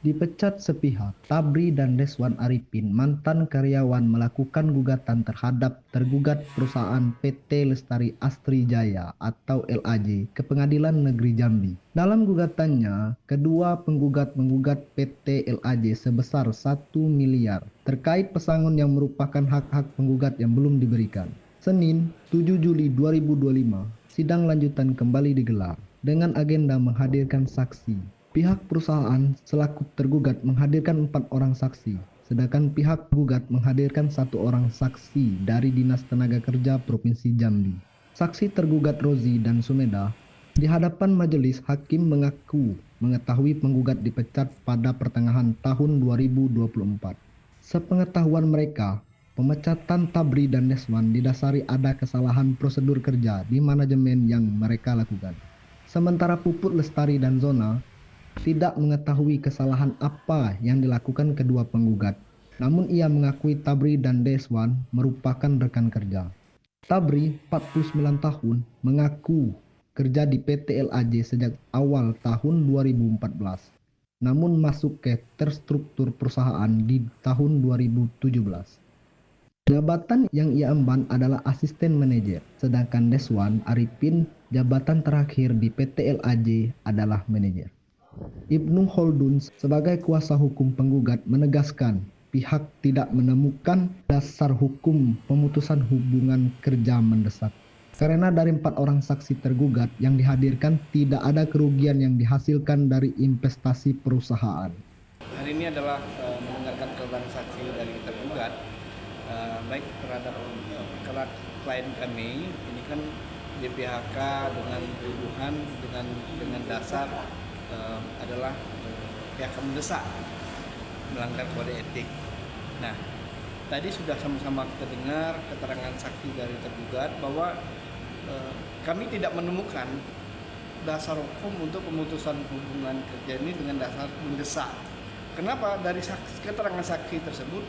Dipecat sepihak, Tabri dan Deswan Arifin, mantan karyawan melakukan gugatan terhadap tergugat perusahaan PT Lestari Astri Jaya atau LAJ ke Pengadilan Negeri Jambi. Dalam gugatannya, kedua penggugat menggugat PT LAJ sebesar 1 miliar terkait pesangon yang merupakan hak-hak penggugat yang belum diberikan. Senin, 7 Juli 2025, sidang lanjutan kembali digelar dengan agenda menghadirkan saksi. Pihak perusahaan selaku tergugat menghadirkan 4 orang saksi, sedangkan pihak gugat menghadirkan 1 orang saksi dari Dinas Tenaga Kerja Provinsi Jambi. Saksi tergugat Rozi dan Sumeda di hadapan majelis hakim mengaku mengetahui penggugat dipecat pada pertengahan tahun 2024. Sepengetahuan mereka, pemecatan Tabri dan Deswan didasari ada kesalahan prosedur kerja di manajemen yang mereka lakukan. Sementara Puput Lestari dan Zona tidak mengetahui kesalahan apa yang dilakukan kedua penggugat. Namun ia mengakui Tabri dan Deswan merupakan rekan kerja. Tabri, 49 tahun, mengaku kerja di PT LAJ sejak awal tahun 2014. Namun masuk ke terstruktur perusahaan di tahun 2017. Jabatan yang ia emban adalah asisten manajer, sedangkan Deswan Arifin jabatan terakhir di PT LAJ adalah manajer. Ibnu Holdun sebagai kuasa hukum penggugat menegaskan pihak tidak menemukan dasar hukum pemutusan hubungan kerja mendesak. Karena dari 4 orang saksi tergugat yang dihadirkan tidak ada kerugian yang dihasilkan dari investasi perusahaan. Hari ini adalah mendengarkan keterangan saksi dari tergugat, baik terhadap klien kami ini kan di PHK dengan tuduhan dengan dasar adalah pihak mendesak melanggar kode etik. Nah, tadi sudah sama-sama kita dengar keterangan saksi dari tergugat bahwa kami tidak menemukan dasar hukum untuk pemutusan hubungan kerja ini dengan dasar mendesak. Kenapa? Dari keterangan saksi tersebut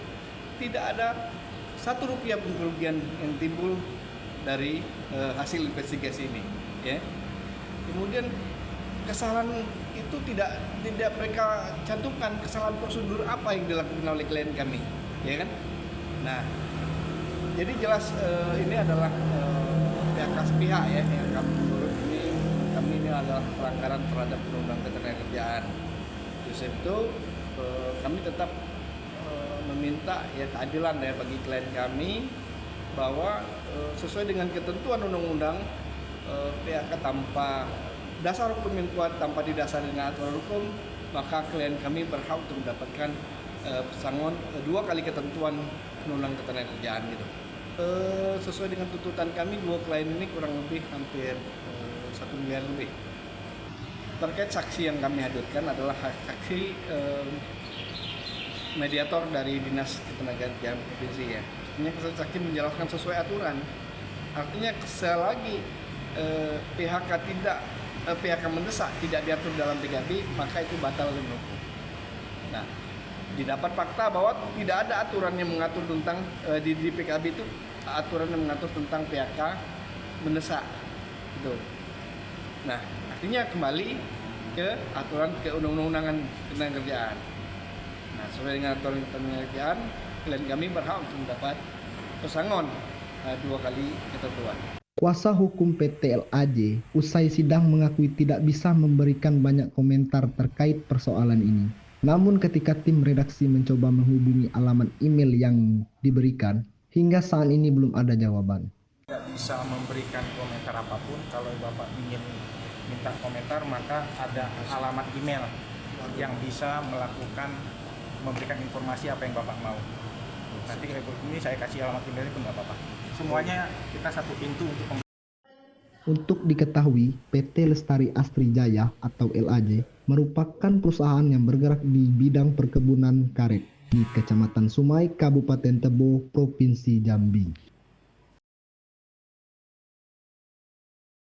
tidak ada Rp1 pun kerugian yang timbul dari hasil investigasi ini. Ya. Kemudian kesalahan itu tidak mereka cantumkan kesalahan prosedur apa yang dilakukan oleh klien kami, ya kan? Nah, jadi jelas ini adalah pihak sepihak ya yang menurut kami ini adalah pelanggaran terhadap Undang-Undang Ketenagakerjaan. Justru itu kami tetap meminta ya keadilan ya bagi klien kami bahwa sesuai dengan ketentuan undang-undang PHK tanpa dasar hukum yang kuat tanpa didasari dengan aturan hukum, maka klien kami berhak untuk mendapatkan pesangon 2 kali ketentuan Undang-Undang Ketenagakerjaan gitu. Sesuai dengan tuntutan kami, 2 klien ini kurang lebih hampir 1 miliar lebih. Terkait saksi yang kami hadirkan adalah saksi mediator dari Dinas Ketenagakerjaan Provinsi ya. Artinya saksi menjelaskan sesuai aturan. Artinya selagi PHK mendesak tidak diatur dalam PKB, maka itu batal demi hukum. Nah, didapat fakta bahwa tidak ada aturan yang mengatur tentang di PKB itu aturan yang mengatur tentang PHK mendesak. Gitu. Nah, artinya kembali ke aturan ke undang-undangan ketenagakerjaan. Nah, sesuai dengan aturan ketenagakerjaan, klien kami berhak untuk mendapat pesangon 2 kali ketentuan. Kuasa hukum PT LAJ usai sidang mengakui tidak bisa memberikan banyak komentar terkait persoalan ini. Namun ketika tim redaksi mencoba menghubungi alamat email yang diberikan, hingga saat ini belum ada jawaban. Tidak bisa memberikan komentar apapun. Kalau Bapak ingin minta komentar, maka ada alamat email yang bisa memberikan informasi apa yang Bapak mau. Nanti ini saya kasih alamat emailnya pun nggak apa-apa. Semuanya kita satu pintu Untuk diketahui, PT Lestari Astri Jaya atau LAJ merupakan perusahaan yang bergerak di bidang perkebunan karet di Kecamatan Sumai, Kabupaten Tebo, Provinsi Jambi.